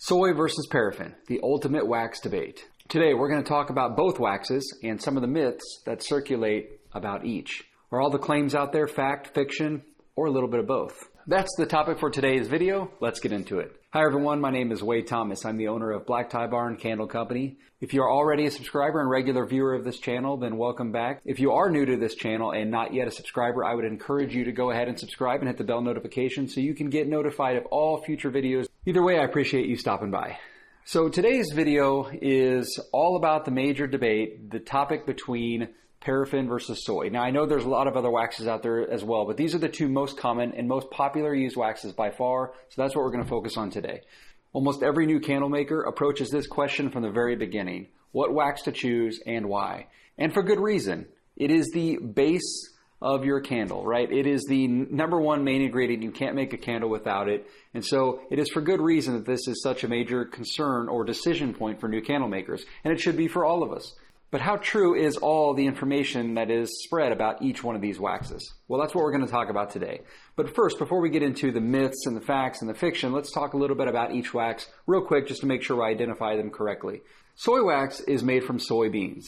Soy versus paraffin, the ultimate wax debate. Today we're going to talk about both waxes and some of the myths that circulate about each. Are all the claims out there fact, fiction, or a little bit of both? That's the topic for today's video. Let's get into it. Hi everyone, my name is Wade Thomas. I'm the owner of Black Tie Barn Candle Company. If you're already a subscriber and regular viewer of this channel, then welcome back. If you are new to this channel and not yet a subscriber, I would encourage you to go ahead and subscribe and hit the bell notification so you can get notified of all future videos. Either way, I appreciate you stopping by. So today's video is all about the major debate, the topic between paraffin versus soy. Now I know there's a lot of other waxes out there as well, but these are the two most common and most popular used waxes by far, so that's what we're going to focus on today. Almost every new candle maker approaches this question from the very beginning. What wax to choose and why? And for good reason. It is the base of your candle, right? It is the number one main ingredient. You can't make a candle without it. And so it is for good reason that this is such a major concern or decision point for new candle makers. And it should be for all of us. But how true is all the information that is spread about each one of these waxes? Well, that's what we're going to talk about today. But first, before we get into the myths and the facts and the fiction, let's talk a little bit about each wax real quick just to make sure I identify them correctly. Soy wax is made from soybeans.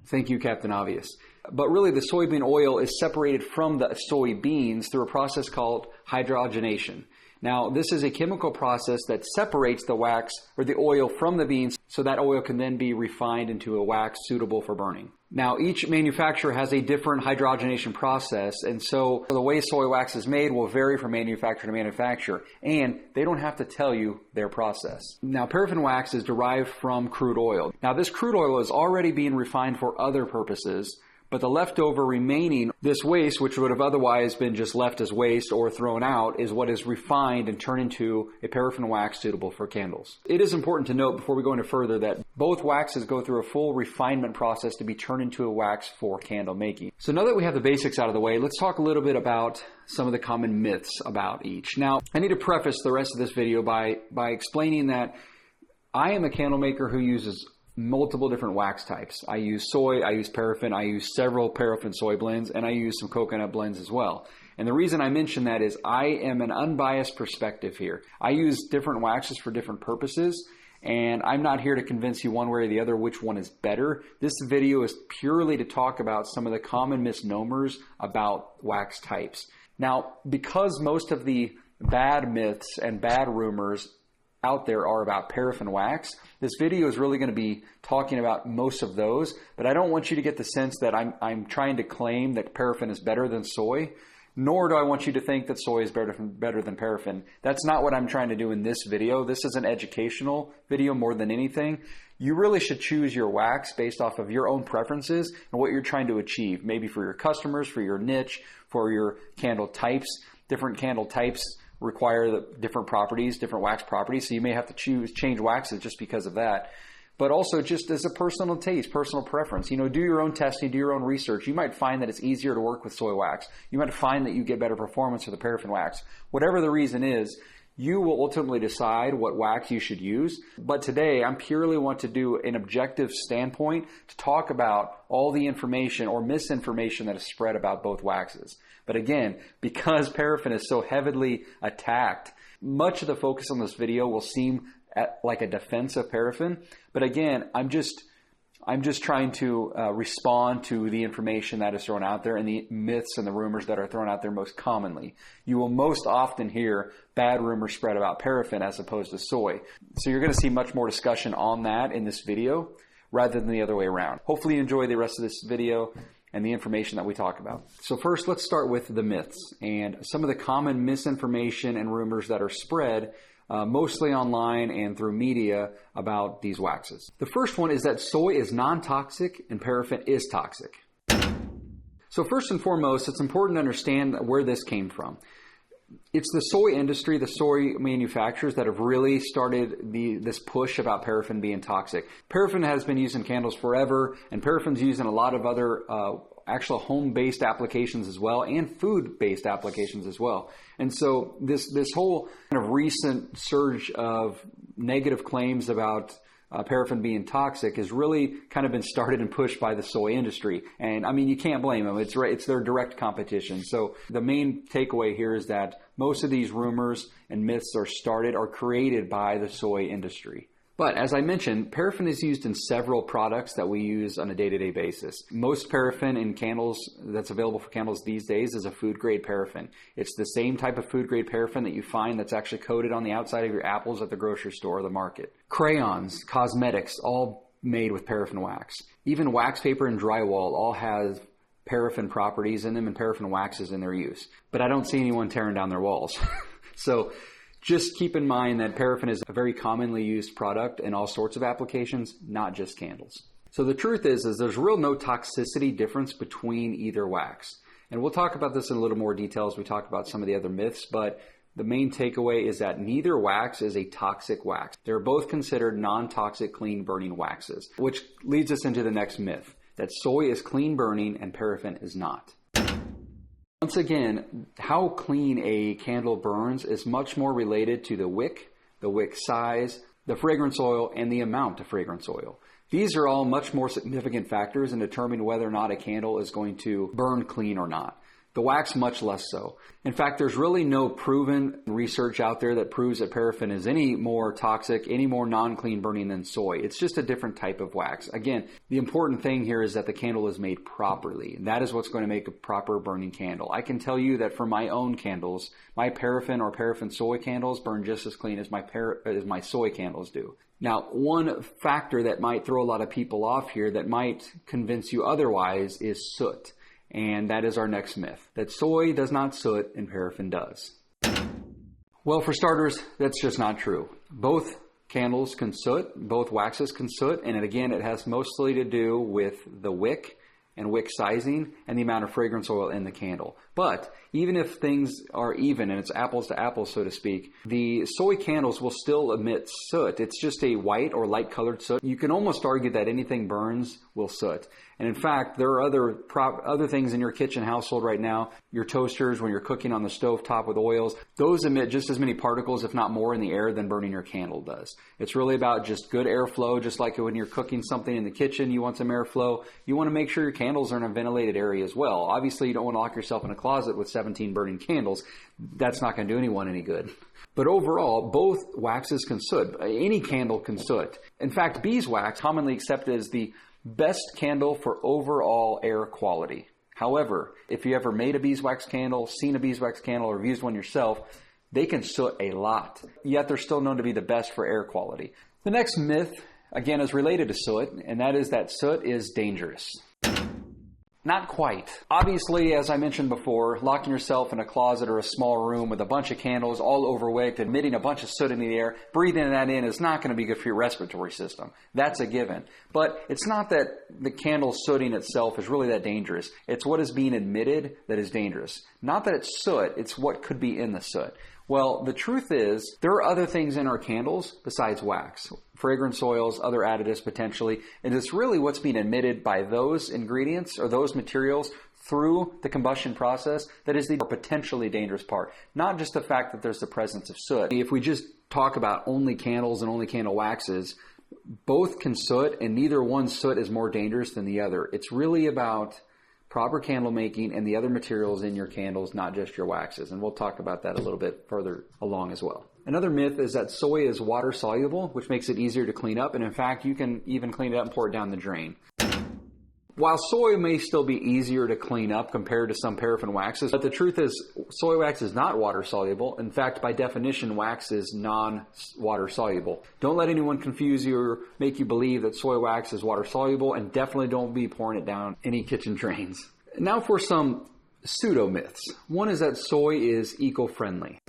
Thank you, Captain Obvious. But really, the soybean oil is separated from the soybeans through a process called hydrogenation. Now, this is a chemical process that separates the wax or the oil from the beans so that oil can then be refined into a wax suitable for burning. Now, each manufacturer has a different hydrogenation process, and so the way soy wax is made will vary from manufacturer to manufacturer, and they don't have to tell you their process. Now, paraffin wax is derived from crude oil. Now, this crude oil is already being refined for other purposes, but the leftover remaining, this waste, which would have otherwise been just left as waste or thrown out, is what is refined and turned into a paraffin wax suitable for candles. It is important to note before we go any further that both waxes go through a full refinement process to be turned into a wax for candle making. So now that we have the basics out of the way, let's talk a little bit about some of the common myths about each. Now, I need to preface the rest of this video by explaining that I am a candle maker who uses multiple different wax types. I use soy, I use paraffin, I use several paraffin soy blends, and I use some coconut blends as well. And the reason I mention that is I am an unbiased perspective here. I use different waxes for different purposes, and I'm not here to convince you one way or the other which one is better. This video is purely to talk about some of the common misnomers about wax types. Now, because most of the bad myths and bad rumors out there are about paraffin wax, this video is really going to be talking about most of those, but I don't want you to get the sense that I'm trying to claim that paraffin is better than soy, nor do I want you to think that soy is better than paraffin. That's not what I'm trying to do in this video. This is an educational video more than anything. You really should choose your wax based off of your own preferences and what you're trying to achieve, maybe for your customers, for your niche, for your candle types. Different candle types require different properties, different wax properties, so you may have to change waxes just because of that. But also just as a personal taste, personal preference. Do your own testing, do your own research. You might find that it's easier to work with soy wax. You might find that you get better performance with the paraffin wax. Whatever the reason is, you will ultimately decide what wax you should use. But today, I purely want to do an objective standpoint to talk about all the information or misinformation that is spread about both waxes. But again, because paraffin is so heavily attacked, much of the focus on this video will seem like a defense of paraffin. But again, I'm just trying to respond to the information that is thrown out there and the myths and the rumors that are thrown out there most commonly. You will most often hear bad rumors spread about paraffin as opposed to soy. So you're going to see much more discussion on that in this video rather than the other way around. Hopefully you enjoy the rest of this video and the information that we talk about. So first, let's start with the myths and some of the common misinformation and rumors that are spread mostly online and through media about these waxes. The first one is that soy is non-toxic and paraffin is toxic. So first and foremost, it's important to understand where this came from. It's the soy industry, the soy manufacturers that have really started this push about paraffin being toxic. Paraffin has been used in candles forever, and paraffin's used in a lot of other actual home-based applications as well, and food-based applications as well. And so this whole kind of recent surge of negative claims about paraffin being toxic has really kind of been started and pushed by the soy industry. And I mean, you can't blame them. It's their direct competition. So the main takeaway here is that most of these rumors and myths are created by the soy industry. But as I mentioned, paraffin is used in several products that we use on a day-to-day basis. Most paraffin in candles that's available for candles these days is a food-grade paraffin. It's the same type of food-grade paraffin that you find that's actually coated on the outside of your apples at the grocery store or the market. Crayons, cosmetics, all made with paraffin wax. Even wax paper and drywall all have paraffin properties in them and paraffin waxes in their use. But I don't see anyone tearing down their walls. So just keep in mind that paraffin is a very commonly used product in all sorts of applications, not just candles. So the truth is there's real no toxicity difference between either wax. And we'll talk about this in a little more detail as we talk about some of the other myths, but the main takeaway is that neither wax is a toxic wax. They're both considered non-toxic clean burning waxes, which leads us into the next myth, that soy is clean burning and paraffin is not. Once again, how clean a candle burns is much more related to the wick size, the fragrance oil, and the amount of fragrance oil. These are all much more significant factors in determining whether or not a candle is going to burn clean or not. The wax, much less so. In fact, there's really no proven research out there that proves that paraffin is any more toxic, any more non-clean burning than soy. It's just a different type of wax. Again, the important thing here is that the candle is made properly. That is what's going to make a proper burning candle. I can tell you that for my own candles, my paraffin or paraffin soy candles burn just as clean as my soy candles do. Now, one factor that might throw a lot of people off here that might convince you otherwise is soot. And that is our next myth, that soy does not soot and paraffin does. Well, for starters, that's just not true. Both candles can soot, both waxes can soot, and again, it has mostly to do with the wick and wick sizing and the amount of fragrance oil in the candle. But even if things are even and it's apples to apples, so to speak, the soy candles will still emit soot. It's just a white or light colored soot. You can almost argue that anything burns will soot. And in fact, there are other things in your kitchen household right now, your toasters, when you're cooking on the stove top with oils, those emit just as many particles, if not more, in the air than burning your candle does. It's really about just good airflow, just like when you're cooking something in the kitchen, you want some airflow. You want to make sure your candles are in a ventilated area as well. Obviously, you don't want to lock yourself in a closet with 17 burning candles. That's not going to do anyone any good. But overall, both waxes can soot. Any candle can soot. In fact, beeswax, commonly accepted as the best candle for overall air quality. However, if you ever made a beeswax candle, seen a beeswax candle, or used one yourself, they can soot a lot. Yet they're still known to be the best for air quality. The next myth, again, is related to soot, and that is that soot is dangerous. Not quite. Obviously, as I mentioned before, locking yourself in a closet or a small room with a bunch of candles all overwicked, emitting a bunch of soot into the air, breathing that in is not going to be good for your respiratory system. That's a given. But it's not that the candle sooting itself is really that dangerous. It's what is being emitted that is dangerous. Not that it's soot, it's what could be in the soot. Well, the truth is, there are other things in our candles besides wax. Fragrance oils, other additives potentially, and it's really what's being emitted by those ingredients or those materials through the combustion process that is the potentially dangerous part. Not just the fact that there's the presence of soot. If we just talk about only candles and only candle waxes, both can soot, and neither one soot is more dangerous than the other. It's really about proper candle making and the other materials in your candles, not just your waxes. And we'll talk about that a little bit further along as well. Another myth is that soy is water soluble, which makes it easier to clean up. And in fact, you can even clean it up and pour it down the drain. While soy may still be easier to clean up compared to some paraffin waxes, but the truth is soy wax is not water soluble. In fact, by definition, wax is non-water soluble. Don't let anyone confuse you or make you believe that soy wax is water soluble, and definitely don't be pouring it down any kitchen drains. Now for some pseudo myths. One is that soy is eco-friendly.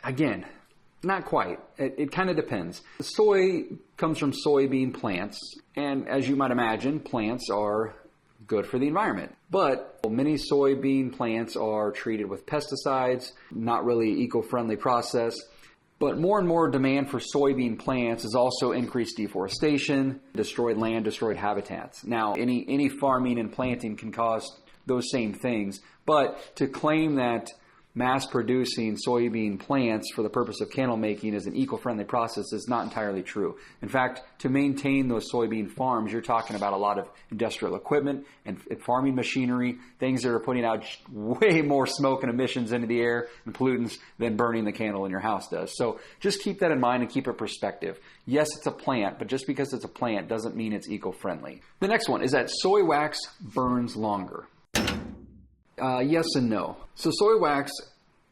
Again, not quite. It kind of depends. Soy comes from soybean plants, and as you might imagine, plants are good for the environment. But many soybean plants are treated with pesticides, not really eco-friendly process. But more and more demand for soybean plants is also increased deforestation, destroyed land, destroyed habitats. Now, any farming and planting can cause those same things, but to claim that mass producing soybean plants for the purpose of candle making is an eco-friendly process is not entirely true. In fact, to maintain those soybean farms, you're talking about a lot of industrial equipment and farming machinery, things that are putting out way more smoke and emissions into the air and pollutants than burning the candle in your house does. So just keep that in mind and keep it perspective. Yes, it's a plant, but just because it's a plant doesn't mean it's eco-friendly. The next one is that soy wax burns longer. Yes and no. So soy wax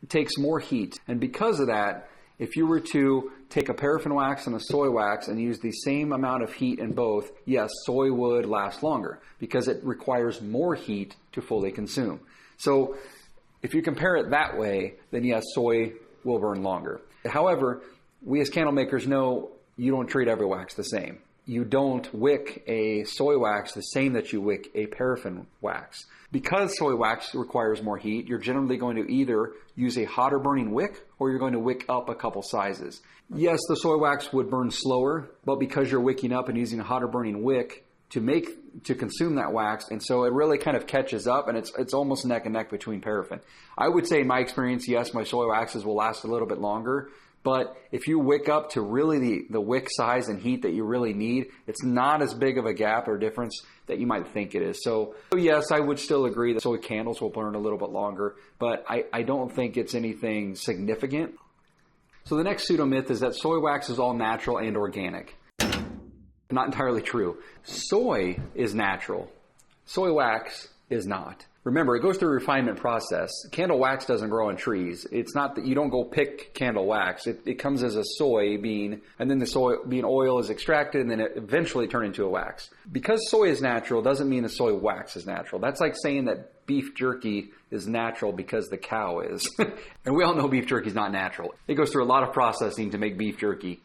takes more heat, and because of that, if you were to take a paraffin wax and a soy wax and use the same amount of heat in both, yes, soy would last longer because it requires more heat to fully consume. So if you compare it that way, then yes, soy will burn longer. However, we as candle makers know you don't treat every wax the same. You don't wick a soy wax the same that you wick a paraffin wax. Because soy wax requires more heat, you're generally going to either use a hotter burning wick or you're going to wick up a couple sizes. Yes, the soy wax would burn slower, but because you're wicking up and using a hotter burning wick to consume that wax, and so it really kind of catches up, and it's almost neck and neck between paraffin. I would say in my experience, yes, my soy waxes will last a little bit longer. But if you wick up to really the wick size and heat that you really need, it's not as big of a gap or difference that you might think it is. So yes, I would still agree that soy candles will burn a little bit longer, but I don't think it's anything significant. So the next pseudo-myth is that soy wax is all natural and organic. Not entirely true. Soy is natural. Soy wax is not. Remember, it goes through a refinement process. Candle wax doesn't grow on trees. It's not that you don't go pick candle wax. It comes as a soybean, and then the soybean oil is extracted, and then it eventually turns into a wax. Because soy is natural doesn't mean the soy wax is natural. That's like saying that beef jerky is natural because the cow is. And we all know beef jerky is not natural. It goes through a lot of processing to make beef jerky.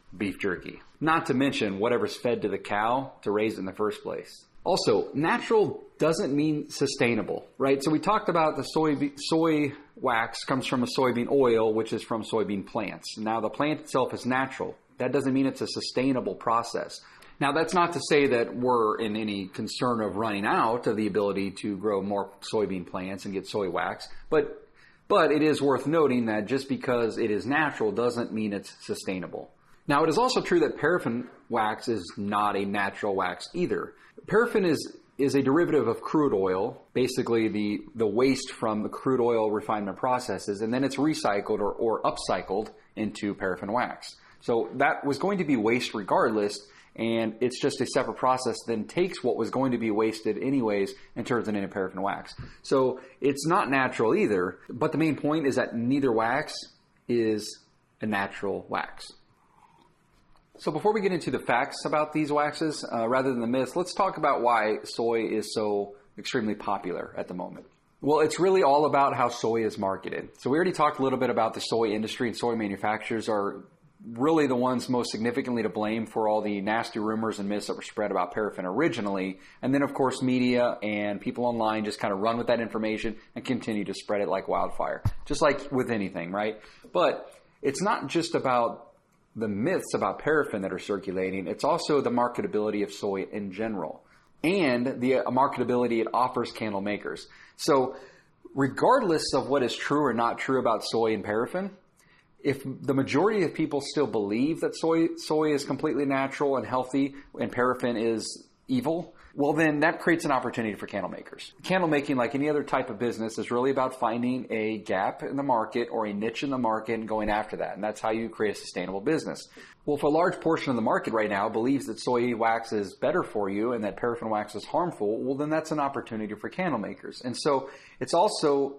Not to mention whatever's fed to the cow to raise it in the first place. Also, natural doesn't mean sustainable, right? So we talked about the soy wax comes from a soybean oil, which is from soybean plants. Now, the plant itself is natural. That doesn't mean it's a sustainable process. Now, that's not to say that we're in any concern of running out of the ability to grow more soybean plants and get soy wax, but it is worth noting that just because it is natural doesn't mean it's sustainable. Now, it is also true that paraffin wax is not a natural wax either. Paraffin is a derivative of crude oil, basically the waste from the crude oil refinement processes, and then it's recycled or upcycled into paraffin wax. So that was going to be waste regardless, and it's just a separate process then takes what was going to be wasted anyways and turns it into paraffin wax. So it's not natural either, but the main point is that neither wax is a natural wax. So before we get into the facts about these waxes, rather than the myths, let's talk about why soy is so extremely popular at the moment. Well, it's really all about how soy is marketed. So we already talked a little bit about the soy industry, and soy manufacturers are really the ones most significantly to blame for all the nasty rumors and myths that were spread about paraffin originally. And then, of course, media and people online just kind of run with that information and continue to spread it like wildfire, just like with anything, right? But it's not just about the myths about paraffin that are circulating, it's also the marketability of soy in general and the marketability it offers candle makers. So regardless of what is true or not true about soy and paraffin, if the majority of people still believe that soy is completely natural and healthy and paraffin is evil, well, then that creates an opportunity for candle makers. Candle making, like any other type of business, is really about finding a gap in the market or a niche in the market and going after that. And that's how you create a sustainable business. Well, if a large portion of the market right now believes that soy wax is better for you and that paraffin wax is harmful, well, then that's an opportunity for candle makers. And so it's also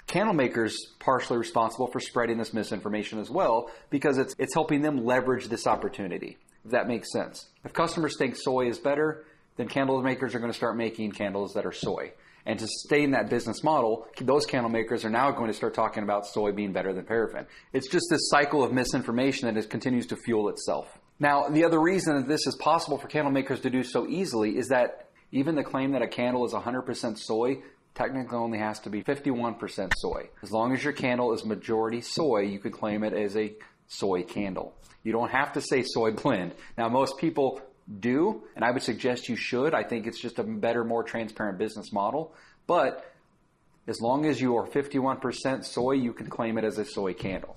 candle makers partially responsible for spreading this misinformation as well, because it's helping them leverage this opportunity, if that makes sense. If customers think soy is better, then candle makers are going to start making candles that are soy. And to stay in that business model, those candle makers are now going to start talking about soy being better than paraffin. It's just this cycle of misinformation that continues to fuel itself. Now, the other reason that this is possible for candle makers to do so easily is that even the claim that a candle is 100% soy technically only has to be 51% soy. As long as your candle is majority soy, you could claim it as a soy candle. You don't have to say soy blend. Now, most people do, and I would suggest you should. I think it's just a better, more transparent business model. But As long as you are 51% soy, you can claim it as a soy candle.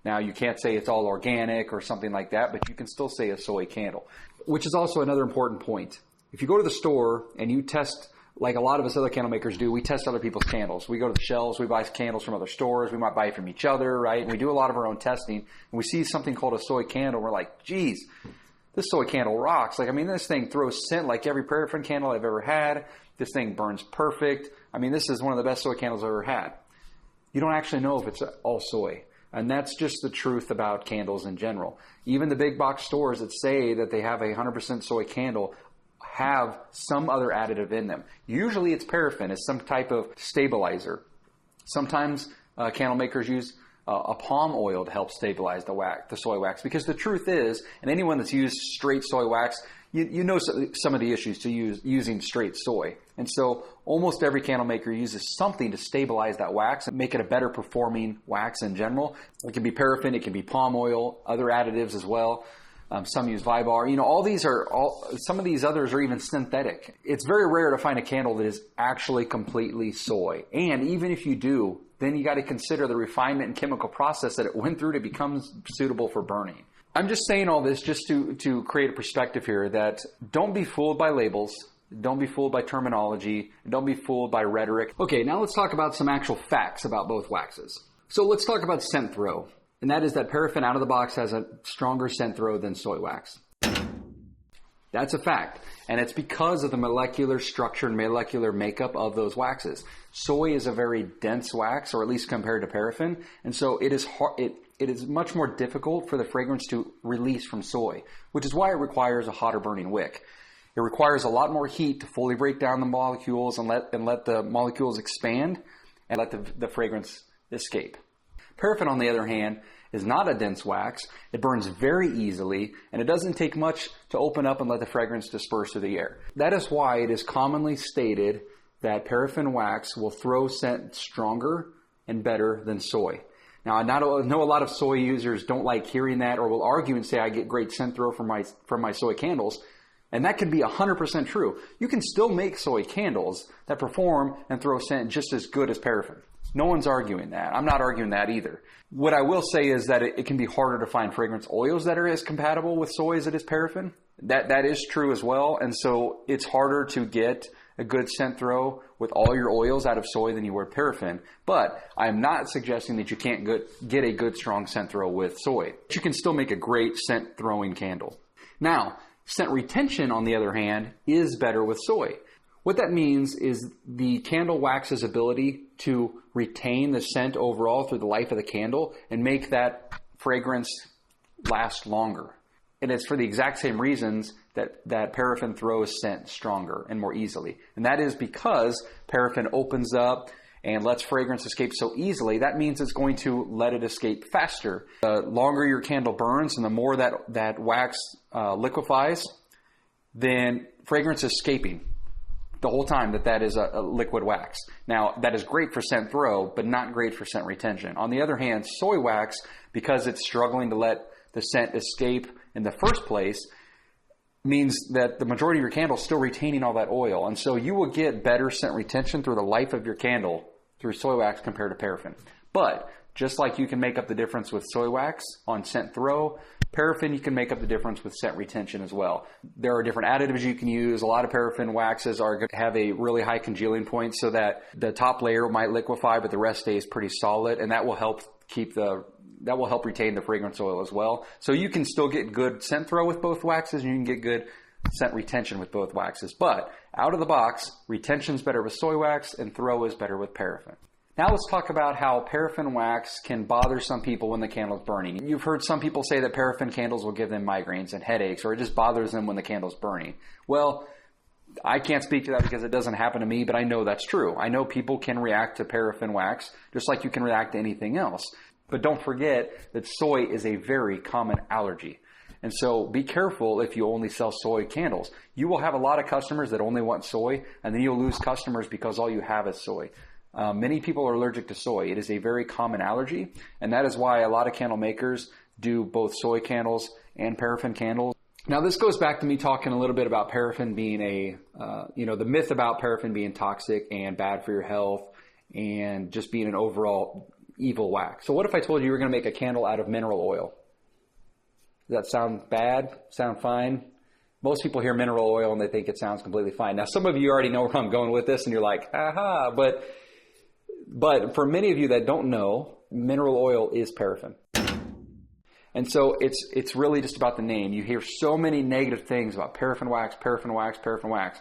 Now, you can't say it's all organic or something like that, but you can still say a soy candle, which is also another important point. If you go to the store and you test, like a lot of us other candle makers do, we test other people's candles. We go to the shelves, we buy candles from other stores, we might buy from each other, right? And we do a lot of our own testing, and we see something called a soy candle. We're like, geez, this soy candle rocks. Like, I mean, this thing throws scent like every Paraffin candle I've ever had. This thing burns perfect. I mean, this is one of the best soy candles I've ever had. You don't actually know if it's all soy. And that's just the truth about candles in general. Even the big box stores that say that they have a 100% soy candle have some other additive in them. Usually it's paraffin. It's some type of stabilizer. Sometimes candle makers use a palm oil to help stabilize the soy wax. Because the truth is, and anyone that's used straight soy wax, you know some of the issues to using straight soy. And so almost every candle maker uses something to stabilize that wax and make it a better performing wax in general. It can be paraffin, it can be palm oil, other additives as well. Some use Vibar. You know, some of these others are even synthetic. It's very rare to find a candle that is actually completely soy. And even if you do, then you got to consider the refinement and chemical process that it went through to become suitable for burning. I'm just saying all this just to create a perspective here that don't be fooled by labels, don't be fooled by terminology, don't be fooled by rhetoric. Okay, now let's talk about some actual facts about both waxes. So let's talk about scent throw, and that is that paraffin out of the box has a stronger scent throw than soy wax. That's a fact, and it's because of the molecular structure and molecular makeup of those waxes. Soy is a very dense wax, or at least compared to paraffin, and so it is hard. It is much more difficult for the fragrance to release from soy, which is why it requires a hotter burning wick. It requires a lot more heat to fully break down the molecules and let the molecules expand and let the fragrance escape. Paraffin, on the other hand, is not a dense wax. It burns very easily, and it doesn't take much to open up and let the fragrance disperse through the air. That is why it is commonly stated that paraffin wax will throw scent stronger and better than soy. Now, I know a lot of soy users don't like hearing that, or will argue and say I get great scent throw from my soy candles. And that can be 100% true. You can still make soy candles that perform and throw scent just as good as paraffin. No one's arguing that. I'm not arguing that either. What I will say is that it can be harder to find fragrance oils that are as compatible with soy as it is paraffin. That is true as well. And so it's harder to get a good scent throw with all your oils out of soy than you would paraffin. But I'm not suggesting that you can't get a good strong scent throw with soy. But you can still make a great scent throwing candle. Now, scent retention, on the other hand, is better with soy. What that means is the candle wax's ability to retain the scent overall through the life of the candle and make that fragrance last longer. And it's for the exact same reasons that paraffin throws scent stronger and more easily. And that is because paraffin opens up and lets fragrance escape so easily. That means it's going to let it escape faster. The longer your candle burns and the more that wax liquefies, then fragrance is escaping the whole time that is a liquid wax. Now, that is great for scent throw, but not great for scent retention. On the other hand, soy wax, because it's struggling to let the scent escape in the first place, means that the majority of your candle is still retaining all that oil. And so you will get better scent retention through the life of your candle through soy wax compared to paraffin. But just like you can make up the difference with soy wax on scent throw, paraffin, you can make up the difference with scent retention as well. There are different additives you can use. A lot of paraffin waxes are going to have a really high congealing point so that the top layer might liquefy, but the rest stays pretty solid, and that will help retain the fragrance oil as well. So you can still get good scent throw with both waxes, and you can get good scent retention with both waxes. But out of the box, retention's better with soy wax, and throw is better with paraffin. Now let's talk about how paraffin wax can bother some people when the candle's burning. You've heard some people say that paraffin candles will give them migraines and headaches, or it just bothers them when the candle's burning. Well, I can't speak to that because it doesn't happen to me, but I know that's true. I know people can react to paraffin wax just like you can react to anything else. But don't forget that soy is a very common allergy. And so be careful if you only sell soy candles. You will have a lot of customers that only want soy, and then you'll lose customers because all you have is soy. Many people are allergic to soy. It is a very common allergy, and that is why a lot of candle makers do both soy candles and paraffin candles. Now, this goes back to me talking a little bit about paraffin being the myth about paraffin being toxic and bad for your health and just being an overall evil wax. So what if I told you were going to make a candle out of mineral oil? Does that sound bad? Sound fine? Most people hear mineral oil and they think it sounds completely fine. Now, some of you already know where I'm going with this and you're like, aha, but for many of you that don't know, mineral oil is paraffin. And so it's really just about the name. You hear so many negative things about paraffin wax, paraffin wax, paraffin wax,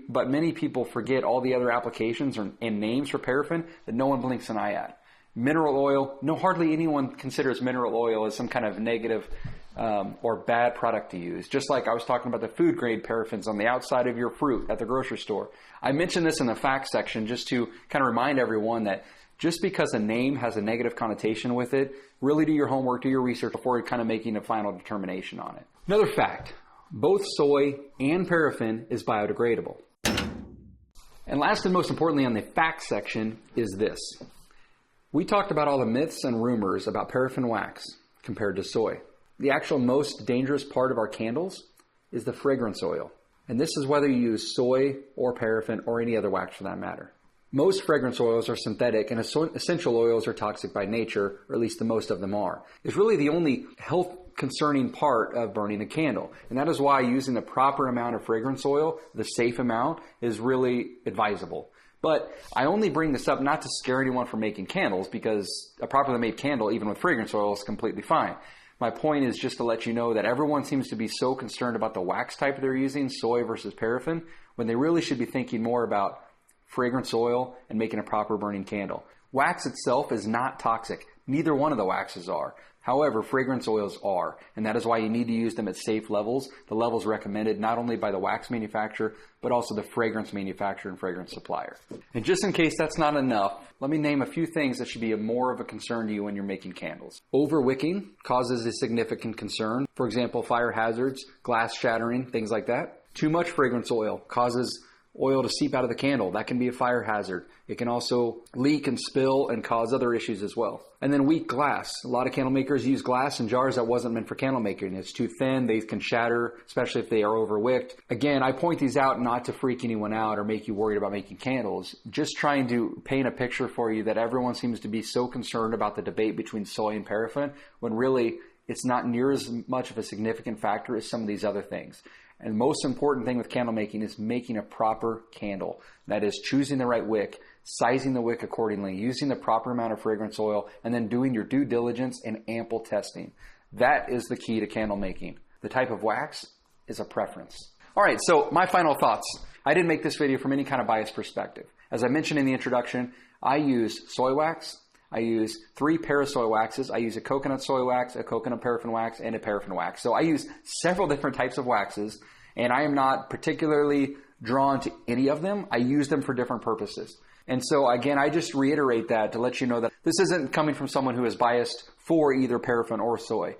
but many people forget all the other applications and names for paraffin that no one blinks an eye at. Mineral oil, hardly anyone considers mineral oil as some kind of negative or bad product to use. Just like I was talking about the food grade paraffins on the outside of your fruit at the grocery store. I mentioned this in the facts section just to kind of remind everyone that just because a name has a negative connotation with it, really do your homework, do your research before kind of making a final determination on it. Another fact, both soy and paraffin is biodegradable. And last and most importantly on the facts section is this. We talked about all the myths and rumors about paraffin wax compared to soy. The actual most dangerous part of our candles is the fragrance oil. And this is whether you use soy or paraffin or any other wax for that matter. Most fragrance oils are synthetic and essential oils are toxic by nature, or at least the most of them are. It's really the only health concerning part of burning a candle. And that is why using the proper amount of fragrance oil, the safe amount, is really advisable. But I only bring this up not to scare anyone from making candles, because a properly made candle, even with fragrance oil, is completely fine. My point is just to let you know that everyone seems to be so concerned about the wax type they're using, soy versus paraffin, when they really should be thinking more about fragrance oil and making a proper burning candle. Wax itself is not toxic. Neither one of the waxes are. However, fragrance oils are, and that is why you need to use them at safe levels, the levels recommended not only by the wax manufacturer, but also the fragrance manufacturer and fragrance supplier. And just in case that's not enough, let me name a few things that should be more of a concern to you when you're making candles. Overwicking causes a significant concern. For example, fire hazards, glass shattering, things like that. Too much fragrance oil causes oil to seep out of the candle. That can be a fire hazard. It can also leak and spill and cause other issues as well. And then weak glass. A lot of candle makers use glass in jars that wasn't meant for candle making. It's too thin. They can shatter, especially if they are overwicked. Again, I point these out not to freak anyone out or make you worried about making candles. Just trying to paint a picture for you that everyone seems to be so concerned about the debate between soy and paraffin, when really it's not near as much of a significant factor as some of these other things. And the most important thing with candle making is making a proper candle. That is choosing the right wick, sizing the wick accordingly, using the proper amount of fragrance oil, and then doing your due diligence and ample testing. That is the key to candle making. The type of wax is a preference. All right, so my final thoughts. I didn't make this video from any kind of biased perspective. As I mentioned in the introduction, I use soy wax. I use 3 parasoy waxes. I use a coconut soy wax, a coconut paraffin wax, and a paraffin wax. So I use several different types of waxes, and I am not particularly drawn to any of them. I use them for different purposes. And so again, I just reiterate that to let you know that this isn't coming from someone who is biased for either paraffin or soy.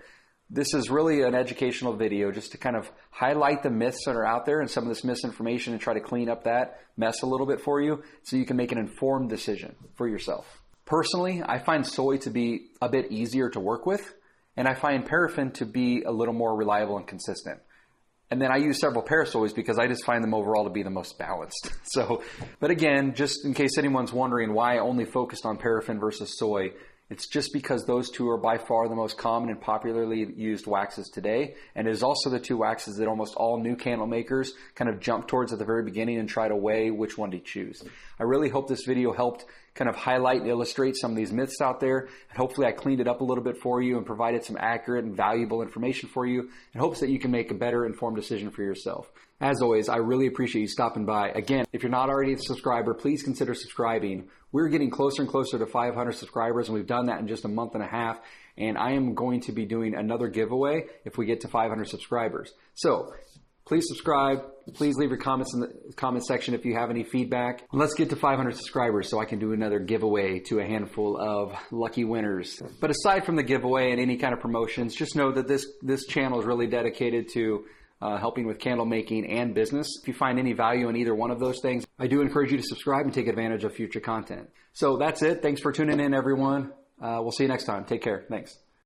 This is really an educational video just to kind of highlight the myths that are out there and some of this misinformation and try to clean up that mess a little bit for you so you can make an informed decision for yourself. Personally, I find soy to be a bit easier to work with, and I find paraffin to be a little more reliable and consistent. And then I use several parasoys because I just find them overall to be the most balanced. But again, just in case anyone's wondering why I only focused on paraffin versus soy, it's just because those two are by far the most common and popularly used waxes today. And it is also the 2 waxes that almost all new candle makers kind of jump towards at the very beginning and try to weigh which one to choose. I really hope this video helped kind of highlight and illustrate some of these myths out there. And hopefully I cleaned it up a little bit for you and provided some accurate and valuable information for you in hopes that you can make a better informed decision for yourself. As always, I really appreciate you stopping by. Again, if you're not already a subscriber, please consider subscribing. We're getting closer and closer to 500 subscribers, and we've done that in just a month and a half. And I am going to be doing another giveaway if we get to 500 subscribers. So please subscribe. Please leave your comments in the comment section if you have any feedback. And let's get to 500 subscribers so I can do another giveaway to a handful of lucky winners. But aside from the giveaway and any kind of promotions, just know that this channel is really dedicated to helping with candle making and business. If you find any value in either one of those things, I do encourage you to subscribe and take advantage of future content. So that's it. Thanks for tuning in, everyone. We'll see you next time. Take care. Thanks.